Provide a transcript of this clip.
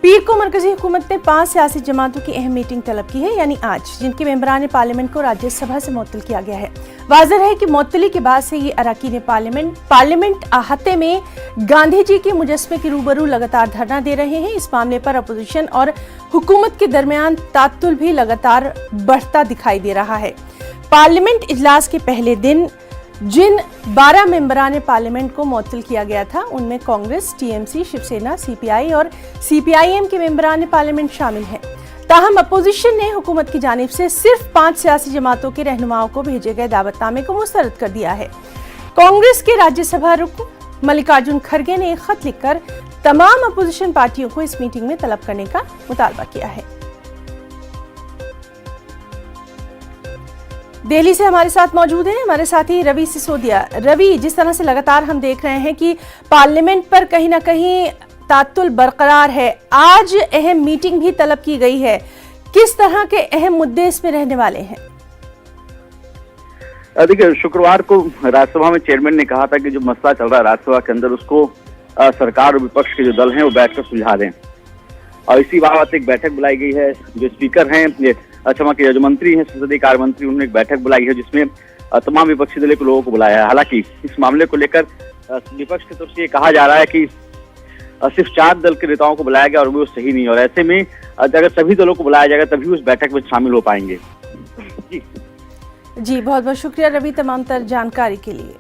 पीर को मरकजी हुकूमत ने 5 सियासी जमातों की अहम मीटिंग तलब की है, यानी आज, जिनके मेंबरान पार्लियामेंट को राज्यसभा से मुअत्तल किया गया है। वाज़ेह है कि मुअत्तली के बाद से ये अरकान पार्लियामेंट अहाते में गांधी जी के मुजस्मे के रूबरू लगातार धरना दे रहे हैं। इस मामले पर अपोजिशन और हुकूमत के दरमियान तातुल भी लगातार बढ़ता दिखाई दे रहा है। पार्लियामेंट इजलास के पहले दिन जिन 12 मेंबरान पार्लियामेंट को मुअत्तल किया गया था, उनमें कांग्रेस, टीएमसी, शिवसेना, सीपीआई और सीपीआईएम के मेंबरान पार्लियामेंट शामिल हैं। ताहम अपोजिशन ने हुकूमत की जानिब से सिर्फ 5 सियासी जमातों के रहनुमाओं को भेजे गए दावतनामे को मुस्तरद कर दिया है। कांग्रेस के राज्यसभा रुकन मल्लिकार्जुन खड़गे ने एक खत लिखकर तमाम अपोजिशन पार्टियों को इस मीटिंग में तलब करने का मुतालबा किया है। दिल्ली से हमारे साथ मौजूद हैं हमारे साथी रवि सिसोदिया। रवि, जिस तरह से लगातार हम देख रहे हैं कि पार्लियामेंट पर कहीं ना कहीं तातुल बरकरार है, आज अहम मीटिंग भी तलब की गई है, किस तरह के अहम मुद्दे इसमें रहने वाले हैं? देखिए, शुक्रवार को राज्यसभा में चेयरमैन ने कहा था कि जो मसला चल रहा है राज्यसभा के अंदर, उसको सरकार और विपक्ष के जो दल हैं वो बैठकर सुलझा दें, और इसी बाबत एक बैठक बुलाई गई है। जो स्पीकर हैं, क्षमा के जो मंत्री हैं, संसदीय कार्य मंत्री, उन्होंने एक बैठक बुलाई है जिसमें तमाम विपक्षी दल के लोगों को बुलाया है। हालांकि इस मामले को लेकर विपक्ष की तरफ से ये कहा जा रहा है कि सिर्फ 4 दल के नेताओं को बुलाया गया और वो सही नहीं, और ऐसे में अगर सभी दलों को बुलाया जाएगा तभी उस बैठक में शामिल हो पाएंगे। जी बहुत बहुत शुक्रिया रवि तमाम तर जानकारी के लिए।